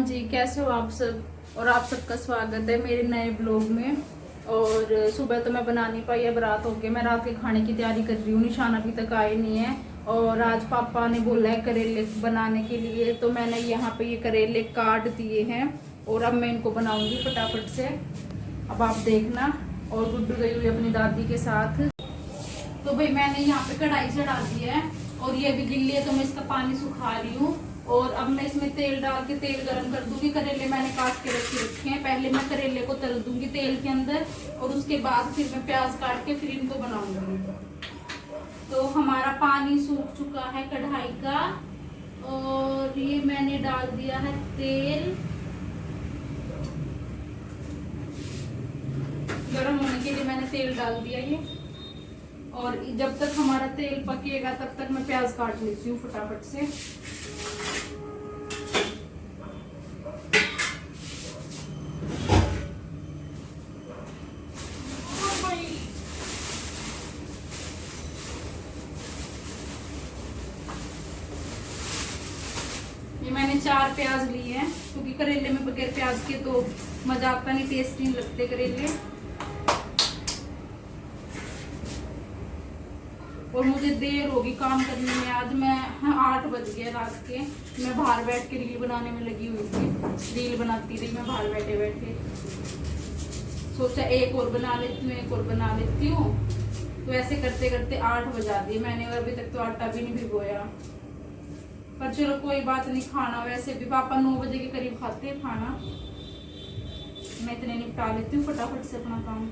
जी, कैसे हो आप सब। और आप सबका स्वागत है मेरे नए ब्लॉग में। और सुबह तो मैं बना नहीं पाई, अब रात हो गई। मैं रात के खाने की तैयारी कर रही हूँ। निशान अभी तक आए नहीं है और आज पापा ने बोला है करेले बनाने के लिए, तो मैंने यहाँ पे ये करेले काट दिए हैं और अब मैं इनको बनाऊंगी फटाफट से। अब आप देखना। और गुड्डू गई हुई अपनी दादी के साथ। तो भाई मैंने यहाँ पे कढ़ाई चढ़ा दी है और ये भी गिल्ली है तो मैं इसका पानी सुखा रही हूँ। और अब मैं इसमें तेल डाल के तेल गरम कर दूंगी। करेले मैंने काट के रखे हैं। पहले मैं करेले को तल दूंगी तेल के अंदर और उसके बाद फिर मैं प्याज काट के फिर इनको बनाऊंगी। तो हमारा पानी सूख चुका है कढ़ाई का और ये मैंने डाल दिया है तेल। गरम होने के लिए मैंने तेल डाल दिया ये। और जब तक हमारा तेल पकेगा तब तक मैं प्याज काट लेती हूँ फटाफट से। ये मैंने 4 प्याज लिए हैं क्योंकि करेले में बगैर प्याज के तो मजा आता नहीं, टेस्टी नहीं लगते करेले। और मुझे देर होगी काम करने में। आज मैं 8 बज गए रात के। मैं बाहर बैठ के रील बनाने में लगी हुई थी। रील बनाती रही मैं बाहर बैठे बैठे। सोचा एक और बना लेती हूँ, एक और बना लेती हूँ। तो ऐसे करते करते 8 बजा दिए मैंने और अभी तक तो आटा भी नहीं भिगोया। पर चलो कोई बात नहीं, खाना वैसे भी पापा 9 बजे के करीब खाते हैं खाना। मैं इतने निपटा लेती हूँ फटाफट से अपना काम।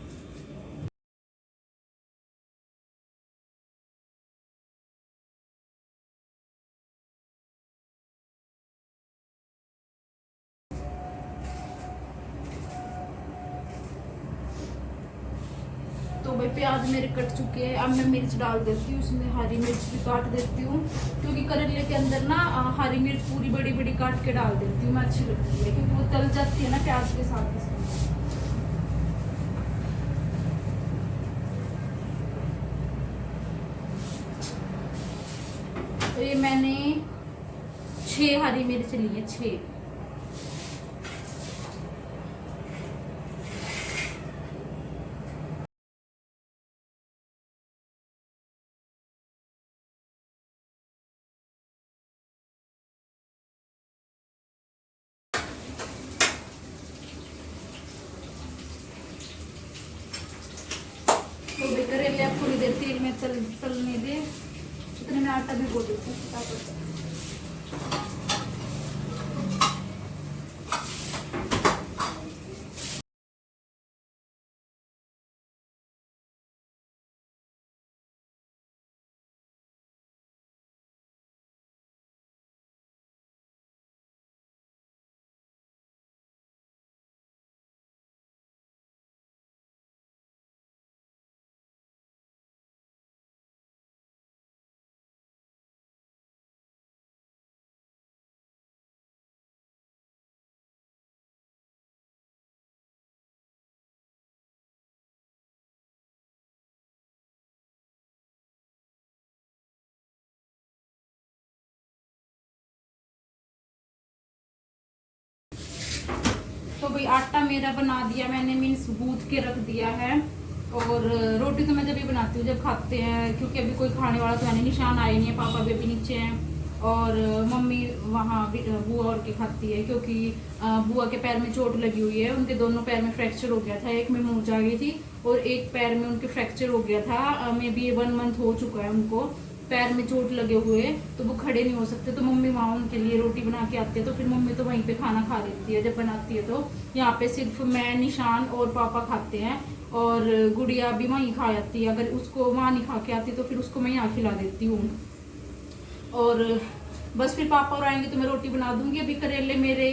तो भाई प्याज मेरे कट चुके हैं। अब मैं मिर्च डाल देती हूँ उसमें। हरी मिर्च भी काट देती हूँ क्योंकि करेले के अंदर ना हरी मिर्च पूरी बड़ी बड़ी काट के डाल देती हूँ मैं, अच्छी लगती है क्योंकि वो तल जाती है ना प्याज के साथ इसमें। तो ये मैंने 6 हरी मिर्च ली है, 6। तो करेले आप थोड़ी देर तेल में तलने दे। इतने में आटा भिगो देती हूँ फटाफट। तो भाई आटा मेरा बना दिया मैंने, मीन्स गूंथ के रख दिया है। और रोटी तो मैं जब भी बनाती हूँ जब खाते हैं, क्योंकि अभी कोई खाने वाला तो है नहीं। निशान आए नहीं है, पापा भी अभी नीचे हैं और मम्मी वहाँ बुआ और के खाती है क्योंकि बुआ के पैर में चोट लगी हुई है। उनके दोनों पैर में फ्रैक्चर हो गया था, एक में मूंछ आ गई थी और एक पैर में उनके फ्रैक्चर हो गया था। मे बी 1 मंथ हो चुका है उनको पैर में चोट लगे हुए, तो वो खड़े नहीं हो सकते। तो मम्मी वहाँ उनके लिए रोटी बना के आती है, तो फिर मम्मी तो वहीं पे खाना खा लेती है जब बनाती है। तो यहाँ पे सिर्फ मैं, निशान और पापा खाते हैं और गुड़िया भी वहीं खा जाती है। अगर उसको वहाँ नहीं खा के आती तो फिर उसको मैं यहाँ खिला देती हूँ। और बस फिर पापा और आएंगे तो मैं रोटी बना दूंगी। अभी करेले मेरे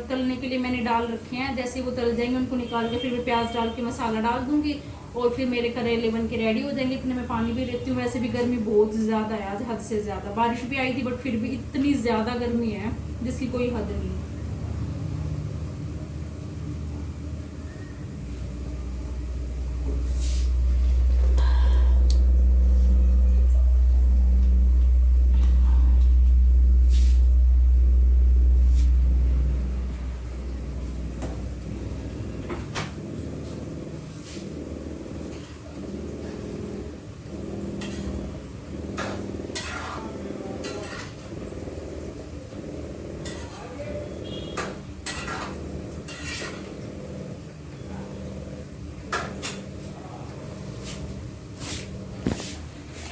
तलने के लिए मैंने डाल रखे हैं। जैसे वो तल जाएंगे उनको निकाल के फिर मैं प्याज डाल के मसाला डाल दूंगी और फिर मेरे करेले बन के रेडी हो जाएंगे। इतने में पानी भी लेती हूँ। वैसे भी गर्मी बहुत ज्यादा है आज, हद से ज्यादा। बारिश भी आई थी बट फिर भी इतनी ज्यादा गर्मी है जिसकी कोई हद नहीं।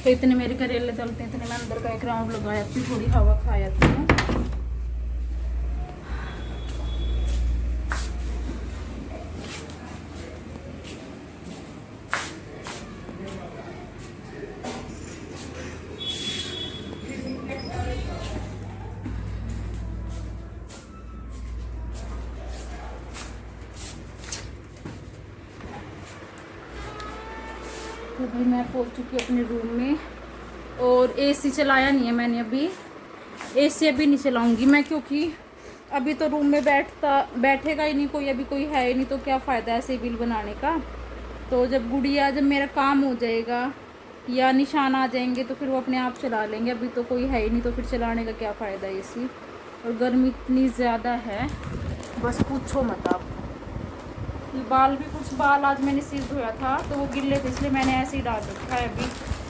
तो इतने मेरे करेले तलते हैं, इतने मैं अंदर का एक राउंड लगा जाती हूँ, थोड़ी हवा खा जाती हूँ। तो भाई मैं पहुंच चुकी हूँ अपने रूम में, और एसी चलाया नहीं है मैंने अभी, एसी अभी नहीं चलाऊंगी मैं, क्योंकि अभी तो रूम में बैठेगा ही नहीं कोई, अभी कोई है ही नहीं, तो क्या फ़ायदा ऐसे बिल बनाने का। तो जब मेरा काम हो जाएगा या निशान आ जाएंगे तो फिर वो अपने आप चला लेंगे, अभी तो कोई है ही नहीं, तो फिर चलाने का क्या फ़ायदा एसी। और गर्मी इतनी ज़्यादा है, बस पूछो मत आप। कुछ बाल आज मैंने सिर धोया था तो वो गिल्ले थे, इसलिए मैंने ऐसे ही डाल रखा है, अभी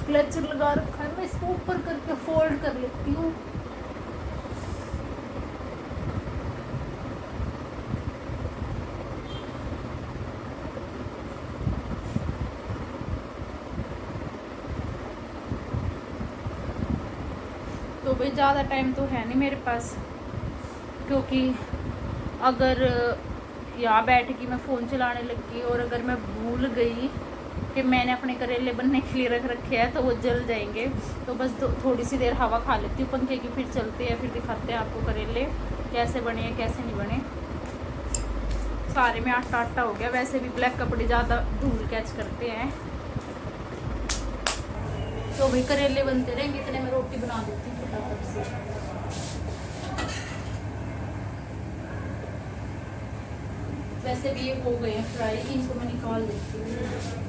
क्लच लगा रखा है। मैं इसको ऊपर करके फोल्ड कर लेती हूँ। तो भाई ज़्यादा टाइम तो है नहीं मेरे पास, क्योंकि अगर यहाँ बैठ के मैं फ़ोन चलाने लगी और अगर मैं भूल गई कि मैंने अपने करेले बनने के लिए रख रखे हैं तो वो जल जाएंगे। तो बस थोड़ी सी देर हवा खा लेती हूँ पंखे की, फिर चलते हैं, फिर दिखाते हैं आपको करेले कैसे बने हैं कैसे नहीं बने। सारे में आटा आटा हो गया, वैसे भी ब्लैक कपड़े ज़्यादा धूल कैच करते हैं। तो भाई करेले बनते रहेंगे, इतने मैं रोटी बना देती हूँ फटाफट से। वैसे भी ये हो गए हैं फ्राई, इनको मैं निकाल देती हूँ।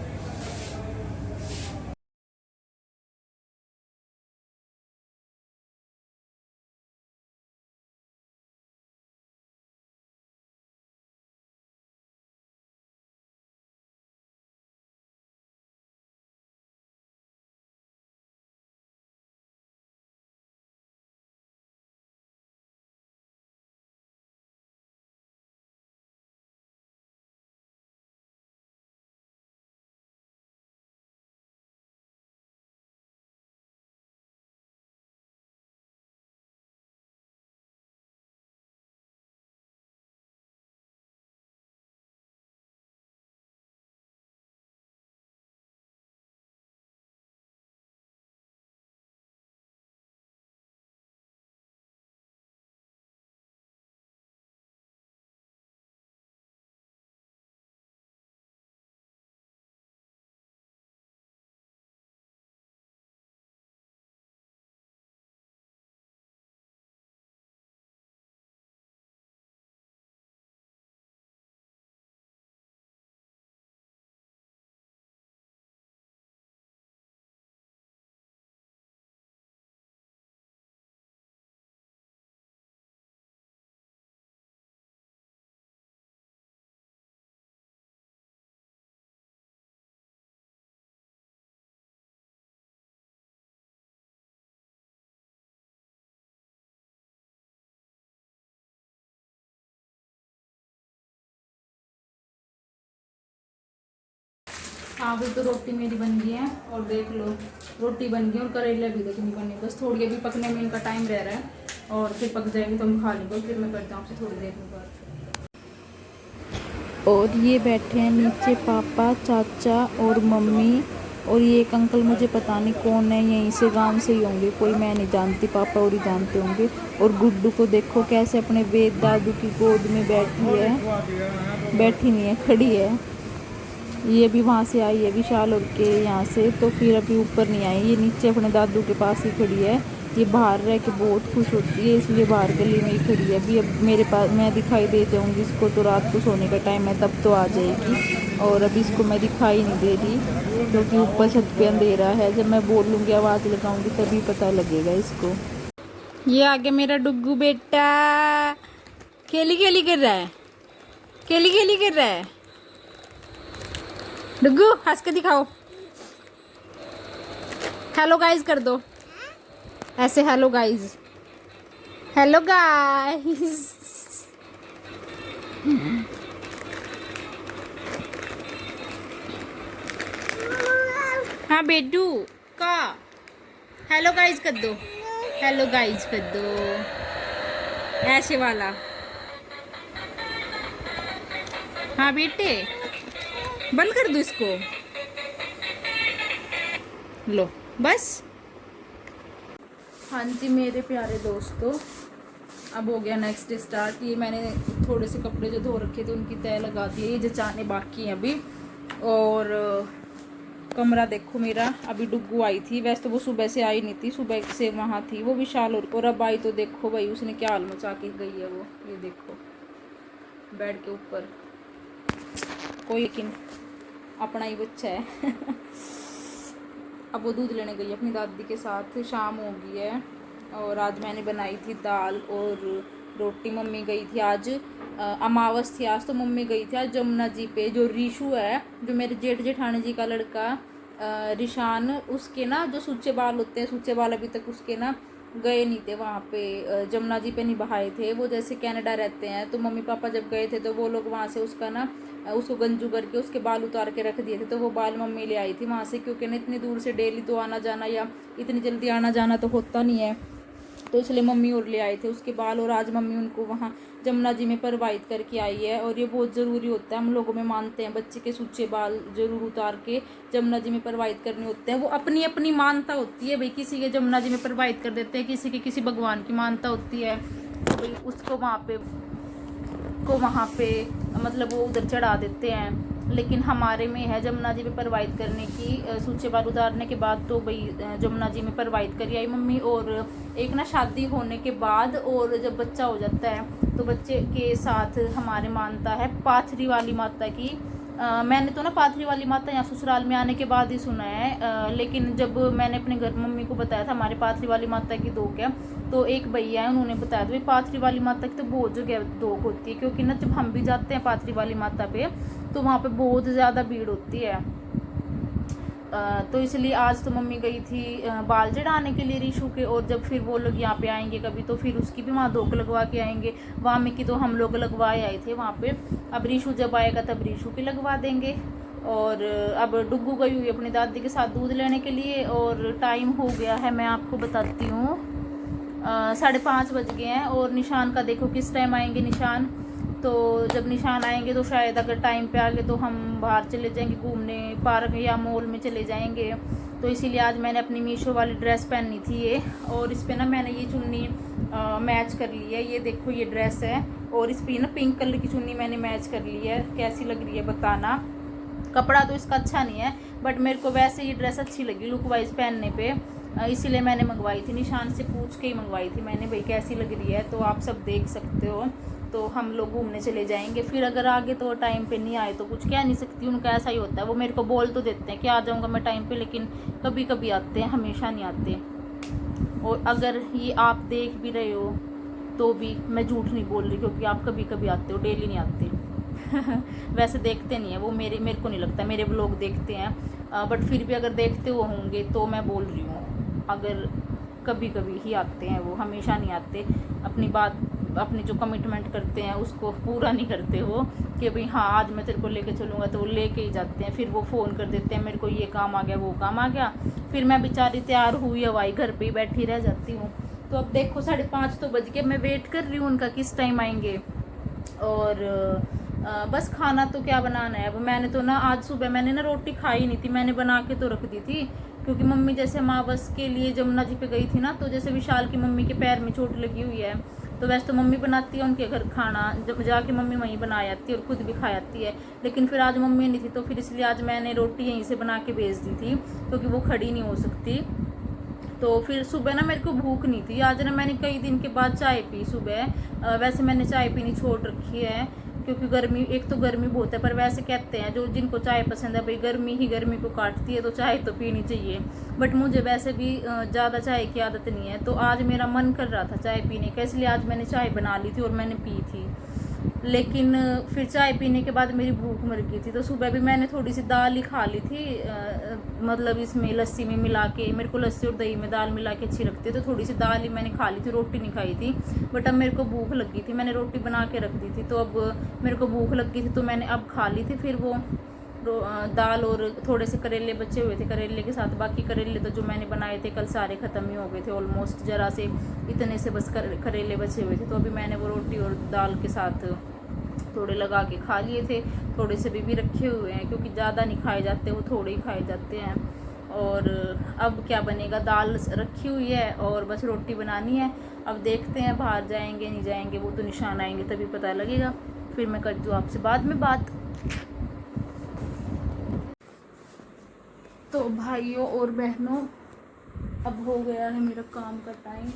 हाँ भाई, तो रोटी मेरी बन गई है, और देख लो रोटी बन गई और करेले भी देखनी बने, बस थोड़ी अभी पकने में इनका टाइम रह रहा है, और फिर पक जाएंगे तो हम खा लेंगे। फिर मैं करता हूँ आपसे थोड़ी देर में बात। और ये बैठे हैं नीचे पापा, चाचा और मम्मी, और ये एक अंकल मुझे पता नहीं कौन है, यहीं से गांव से ही होंगे कोई, मैं नहीं जानती, पापा और ही जानते होंगे। और गुड्डू को देखो कैसे अपने वेद दादू की गोद में बैठी है, बैठी नहीं है, खड़ी है। ये भी वहाँ से आई है विशाल और के यहाँ से, तो फिर अभी ऊपर नहीं आई, ये नीचे अपने दादू के पास ही खड़ी है। ये बाहर रह के बहुत खुश होती है, इसलिए बाहर गली में ही खड़ी है। अभी अब मेरे पास मैं दिखाई दे जाऊँगी इसको, तो रात को सोने का टाइम है तब तो आ जाएगी, और अभी इसको मैं दिखाई नहीं दे रही क्योंकि ऊपर छत पे अंधेरा है। जब मैं बोलूँगी आवाज़ लगाऊँगी तभी पता लगेगा इसको। ये आ गया मेरा डुग्गू बेटा, खेली खेली कर रहा है, खेली खेली कर रहा है। डुग्गू हंस के दिखाओ, हेलो गाइस कर दो ऐसे, हेलो गाइस, हेलो गाइस। हाँ बेडू का हेलो गाइस कर दो, हेलो गाइस कर दो, ऐसे वाला। हाँ बेटे, बंद कर दो इसको, लो बस। हाँ जी मेरे प्यारे दोस्तों, अब हो गया नेक्स्ट डे स्टार्ट। ये मैंने थोड़े से कपड़े जो धो रखे थे उनकी तय लगा दी है, ये जचाने बाकी हैं अभी। और कमरा देखो मेरा, अभी डुग्गू आई थी, वैसे तो वो सुबह से आई नहीं थी, सुबह से वहाँ थी वो विशाल और अब आई तो देखो भाई उसने क्या हाल मचा के गई है वो। ये देखो बेड के ऊपर, कोई लेकिन अपना ही बच्चा है। अब वो दूध लेने गई अपनी दादी के साथ, शाम हो गई है। और आज मैंने बनाई थी दाल और रोटी। मम्मी गई थी आज, अमावस थी आज, तो मम्मी गई थी आज जमुना जी पे। जो रीशु है, जो मेरे जेठ जेठानी जी का लड़का रिशान, उसके ना जो सूचे बाल होते हैं, सूचे बाल अभी तक उसके ना गए नहीं थे वहाँ पे, जमुना जी पे नहीं बहाए थे। वो जैसे कनाडा रहते हैं, तो मम्मी पापा जब गए थे तो वो लोग वहाँ से उसका ना उसको गंजू करके उसके बाल उतार के रख दिए थे। तो वो बाल मम्मी ले आई थी वहाँ से, क्योंकि ना इतनी दूर से डेली तो आना जाना या इतनी जल्दी आना जाना तो होता नहीं है, तो इसलिए मम्मी और ले आए थे उसके बाल। और आज मम्मी उनको वहाँ जमुना जी में परवाहित करके आई है। और ये बहुत ज़रूरी होता है, हम लोगों में मानते हैं बच्चे के सूचे बाल ज़रूर उतार के जमुना जी में परवाहित करने होते हैं। वो अपनी अपनी मानता होती है भाई, किसी के जमुना जी में परवाहित कर देते हैं, किसी के किसी भगवान की मानता होती है, तो भाई उसको वहाँ पे मतलब वो उधर चढ़ा देते हैं। लेकिन हमारे में है जमुना जी में परवाहित करने की, सूचे बाल उतारने के बाद तो भाई जमुना जी में परवाहित करी आई मम्मी। और एक ना शादी होने के बाद और जब बच्चा हो जाता है तो बच्चे के साथ हमारे मानता है पाथरी वाली माता की। मैंने तो ना पाथरी वाली माता यहाँ ससुराल में आने के बाद ही सुना है, लेकिन जब मैंने अपने घर मम्मी को बताया था हमारे पाथरी वाली माता की दोग है, तो एक भैया है उन्होंने बताया था भाई पाथरी वाली माता की तो बहुत जगह दोग होती है, क्योंकि ना जब हम भी जाते हैं पाथरी वाली माता पे तो वहाँ पे बहुत ज़्यादा भीड़ होती है। तो इसलिए आज तो मम्मी गई थी बाल चढ़ाने के लिए रीशु के, और जब फिर वो लोग यहाँ पे आएंगे कभी तो फिर उसकी भी वहाँ धोख लगवा के आएंगे। वामी की तो हम लोग लगवाए आए थे वहाँ पे, अब रीशु जब आएगा तब रीशु की लगवा देंगे। और अब डुग्गू गई हुई अपनी दादी के साथ दूध लेने के लिए, और टाइम हो गया है मैं आपको बताती हूँ 5:30 बज गए हैं। और निशान का देखो किस टाइम आएंगे निशान, तो जब निशान आएंगे तो शायद अगर टाइम पे आ गए तो हम बाहर चले जाएंगे घूमने, पार्क या मॉल में चले जाएंगे। तो इसीलिए आज मैंने अपनी मीशो वाली ड्रेस पहनी थी ये, और इस पर ना मैंने ये चुन्नी मैच कर ली है। ये देखो ये ड्रेस है, और इस पर ना पिंक कलर की चुन्नी मैंने मैच कर ली है। कैसी लग रही है बताना। कपड़ा तो इसका अच्छा नहीं है, बट मेरे को वैसे ये ड्रेस अच्छी लगी लुक वाइज पहनने पे, इसीलिए मैंने मंगवाई थी। निशान से पूछ के ही मंगवाई थी मैंने भाई कैसी लग रही है, तो आप सब देख सकते हो। तो हम लोग घूमने चले जाएंगे, फिर अगर आगे तो टाइम पे नहीं आए तो कुछ कह नहीं सकती, उनका ऐसा ही होता है। वो मेरे को बोल तो देते हैं कि आ जाऊँगा मैं टाइम पे, लेकिन कभी कभी आते हैं, हमेशा नहीं आते। और अगर ये आप देख भी रहे हो तो भी मैं झूठ नहीं बोल रही, क्योंकि आप कभी कभी आते हो, डेली नहीं आते। वैसे देखते नहीं है वो, मेरे को नहीं लगता मेरे ब्लॉग देखते हैं, बट फिर भी अगर देखते हुए होंगे तो मैं बोल रही हूँ, अगर कभी कभी ही आते हैं वो, हमेशा नहीं आते। अपनी बात, अपनी जो कमिटमेंट करते हैं उसको पूरा नहीं करते हो, कि भाई हाँ आज मैं तेरे को लेके चलूँगा, तो वो लेके ही जाते हैं। फिर वो फ़ोन कर देते हैं मेरे को ये काम आ गया वो काम आ गया, फिर मैं बेचारी तैयार हुई हवाई घर पे ही बैठी रह जाती हूँ। तो अब देखो 5:30 तो बज गए, मैं वेट कर रही हूँ उनका किस टाइम आएंगे। और बस खाना तो क्या बनाना है। अब मैंने तो ना आज सुबह मैंने ना रोटी खाई नहीं थी, मैंने बना के तो रख दी थी, क्योंकि मम्मी जैसे अमावस के लिए जमुना जी पे गई थी ना, तो जैसे विशाल की मम्मी के पैर में चोट लगी हुई है, तो वैसे तो मम्मी बनाती है उनके घर खाना, जब जाके मम्मी वहीं बना आती है और खुद भी खा आती है। लेकिन फिर आज मम्मी नहीं थी, तो फिर इसलिए आज मैंने रोटी यहीं से बना के भेज दी थी, क्योंकि वो खड़ी नहीं हो सकती। तो फिर सुबह ना मेरे को भूख नहीं थी, आज ना मैंने कई दिन के बाद चाय पी सुबह। वैसे मैंने चाय पीनी छोड़ रखी है, क्योंकि गर्मी, एक तो गर्मी बहुत है, पर वैसे कहते हैं जो जिनको चाय पसंद है भाई गर्मी ही गर्मी को काटती है, तो चाय तो पीनी चाहिए। बट मुझे वैसे भी ज़्यादा चाय की आदत नहीं है, तो आज मेरा मन कर रहा था चाय पीने का, इसलिए आज मैंने चाय बना ली थी और मैंने पी थी। लेकिन फिर चाय पीने के बाद मेरी भूख मर गई थी, तो सुबह भी मैंने थोड़ी सी दाल ही खा ली थी, मतलब इसमें लस्सी में मिला के, मेरे को लस्सी और दही में दाल मिला के अच्छी लगती है, तो थोड़ी सी दाल ही मैंने खा ली थी, रोटी नहीं खाई थी। बट अब मेरे को भूख लगी थी, मैंने रोटी बना के रख दी थी, तो अब मेरे को भूख लगी थी तो मैंने अब खा ली थी। फिर वो दाल और थोड़े से करेले बचे हुए थे, करेले के साथ बाकी करेले तो जो मैंने बनाए थे कल सारे ख़त्म ही हो गए थे ऑलमोस्ट, ज़रा से इतने से बस करेले बचे हुए थे। तो अभी मैंने वो रोटी और दाल के साथ थोड़े लगा के खा लिए थे, थोड़े से भी रखे हुए हैं क्योंकि ज़्यादा नहीं खाए जाते, वो थोड़े ही खाए जाते हैं। और अब क्या बनेगा, दाल रखी हुई है और बस रोटी बनानी है। अब देखते हैं बाहर जाएंगे नहीं जाएंगे, वो तो निशान आएंगे तभी पता लगेगा। फिर मैं करती हूँ आपसे बाद में बात। तो भाइयों और बहनों, अब हो गया है मेरा काम का टाइम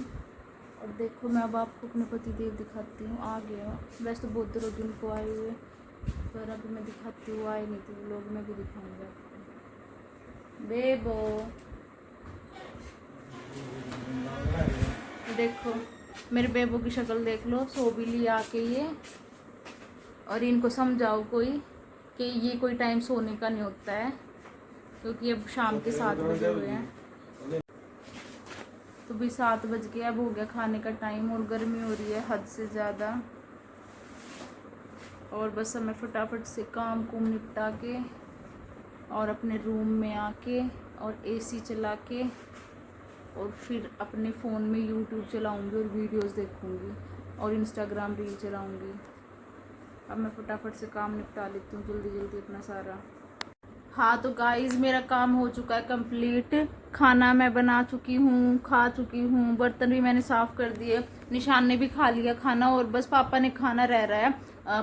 और देखो मैं अब आपको अपने पति देव दिखाती हूँ। आ गया, वैसे तो बहुत देर हो गई उनको आए हुए, पर अभी मैं दिखाती हूँ, आए नहीं थे लोग, मैं भी दिखाऊंगी आपको। बेबो देखो, मेरे बेबो की शक्ल देख लो, सो भी लिया आके ये। और इनको समझाओ कोई कि ये कोई टाइम सोने का नहीं होता है, क्योंकि अब शाम के 7 बजे हुए हैं। तो भी 7 बज के अब हो गया खाने का टाइम और गर्मी हो रही है हद से ज़्यादा। और बस मैं फटाफट से काम को निपटा के और अपने रूम में आके और एसी चला के और फिर अपने फ़ोन में यूट्यूब चलाऊंगी और वीडियोस देखूंगी और इंस्टाग्राम रील चलाऊंगी। अब मैं फटाफट से काम निपटा लेती हूँ जल्दी जल्दी अपना सारा। हाँ तो गाइस, मेरा काम हो चुका है कंप्लीट। खाना मैं बना चुकी हूँ, खा चुकी हूँ, बर्तन भी मैंने साफ़ कर दिए, निशान ने भी खा लिया खाना और बस पापा ने खाना रह रहा है।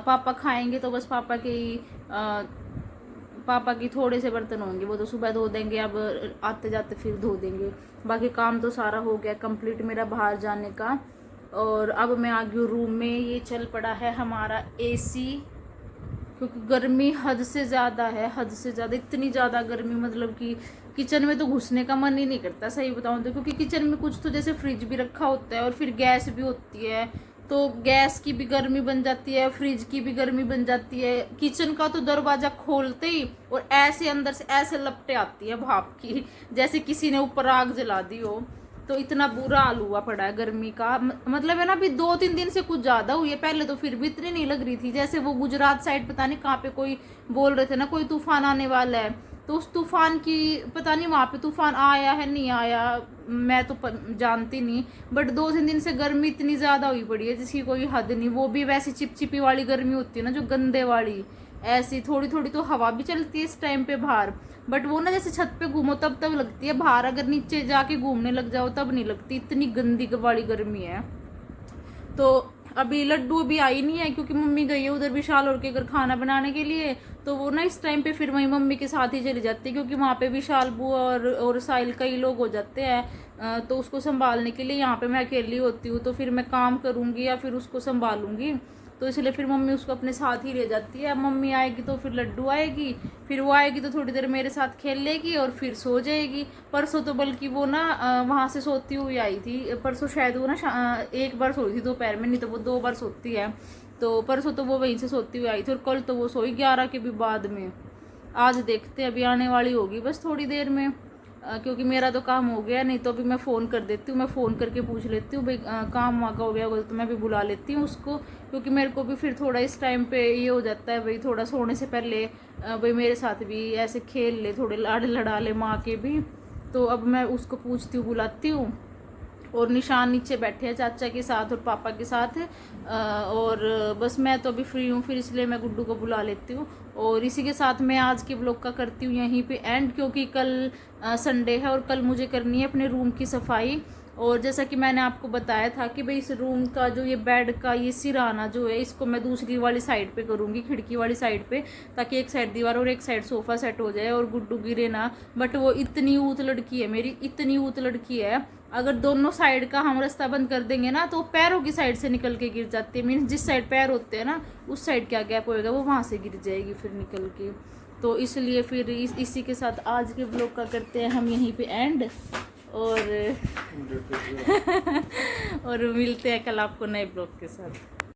पापा खाएंगे तो बस पापा की थोड़े से बर्तन होंगे, वो तो सुबह धो देंगे, अब आते जाते फिर धो देंगे। बाकी काम तो सारा हो गया कंप्लीट मेरा बाहर जाने का। और अब मैं आ गई हूँ रूम में। ये चल पड़ा है हमारा एसी, क्योंकि गर्मी हद से ज़्यादा है, हद से ज़्यादा, इतनी ज़्यादा गर्मी मतलब कि किचन में तो घुसने का मन ही नहीं करता सही बताऊँ तो। क्योंकि किचन में कुछ तो जैसे फ्रिज भी रखा होता है और फिर गैस भी होती है, तो गैस की भी गर्मी बन जाती है, फ्रिज की भी गर्मी बन जाती है। किचन का तो दरवाज़ा खोलते ही और ऐसे अंदर से ऐसे लपटे आती है भाप की, जैसे किसी ने ऊपर आग जला दी हो। तो इतना बुरा हाल हुआ पड़ा है गर्मी का, मतलब है ना। अभी 2-3 दिन से कुछ ज़्यादा हुई है, पहले तो फिर भी इतनी नहीं लग रही थी। जैसे वो गुजरात साइड पता नहीं कहाँ पे कोई बोल रहे थे ना कोई तूफान आने वाला है, तो उस तूफान की पता नहीं वहाँ पे तूफान आया है नहीं आया, मैं तो जानती नहीं। बट 2-3 दिन से गर्मी इतनी ज़्यादा हुई पड़ी है जिसकी कोई हद नहीं। वो भी वैसी चिपचिपी वाली गर्मी होती है ना, जो गंदे वाली, ऐसी थोड़ी थोड़ी तो हवा भी चलती है इस टाइम पे बाहर, बट वो ना जैसे छत पे घूमो तब लगती है, बाहर अगर नीचे जाके घूमने लग जाओ तब नहीं लगती, इतनी गंदी वाली गर्मी है। तो अभी लड्डू भी आई नहीं है क्योंकि मम्मी गई है उधर विशाल और के घर खाना बनाने के लिए। तो वो ना इस टाइम पे फिर वही मम्मी के साथ ही चली जाती है, क्योंकि वहाँ पे विशाल बुआ और साहिल कई लोग हो जाते हैं, तो उसको संभालने के लिए यहाँ पे मैं अकेली होती हूँ। तो फिर मैं काम करूँगी या फिर उसको संभालूंगी, तो इसलिए फिर मम्मी उसको अपने साथ ही ले जाती है। अब मम्मी आएगी तो फिर लड्डू आएगी, फिर वो आएगी तो थोड़ी देर मेरे साथ खेल लेगी और फिर सो जाएगी। परसों तो बल्कि वो ना वहाँ से सोती हुई आई थी, परसों शायद वो ना एक बार सोई थी दोपहर में, नहीं तो वो 2 बार सोती है। तो परसों तो वो वहीं से सोती हुई आई थी और कल तो वो सोई 11 के भी बाद में। आज देखते हैं, अभी आने वाली होगी बस थोड़ी देर में, क्योंकि मेरा तो काम हो गया। नहीं तो अभी मैं फ़ोन कर देती हूँ, मैं फ़ोन करके पूछ लेती हूँ भाई काम वहाँ का हो गया होगा, तो मैं भी बुला लेती हूँ उसको, क्योंकि मेरे को भी फिर थोड़ा इस टाइम पे ये हो जाता है भाई, थोड़ा सोने से पहले भाई मेरे साथ भी ऐसे खेल ले, थोड़े लाड़ लड़ा ले माँ के भी। तो अब मैं उसको पूछती हूँ, बुलाती हूँ। और निशान नीचे बैठे हैं चाचा के साथ और पापा के साथ, और बस मैं तो अभी फ्री हूँ, फिर इसलिए मैं गुड्डू को बुला लेती हूँ। और इसी के साथ मैं आज के ब्लॉग का करती हूँ यहीं पे एंड, क्योंकि कल संडे है और कल मुझे करनी है अपने रूम की सफाई। और जैसा कि मैंने आपको बताया था कि भाई इस रूम का जो ये बेड का ये सिराना जो है, इसको मैं दूसरी वाली साइड पे करूँगी, खिड़की वाली साइड पे, ताकि एक साइड दीवार और एक साइड सोफ़ा सेट हो जाए और गुड्डू गिरे ना। बट वो इतनी ऊत लड़की है मेरी, इतनी ऊत लड़की है, अगर दोनों साइड का हम रास्ता बंद कर देंगे ना तो पैरों की साइड से निकल के गिर जाती है। मीन्स जिस साइड पैर होते हैं ना उस साइड क्या गैप होएगा, वो वहाँ से गिर जाएगी फिर निकल के। तो इसलिए फिर इसी के साथ आज के ब्लॉग का करते हैं हम यहीं पे एंड, और और मिलते हैं कल आपको नए ब्लॉग के साथ।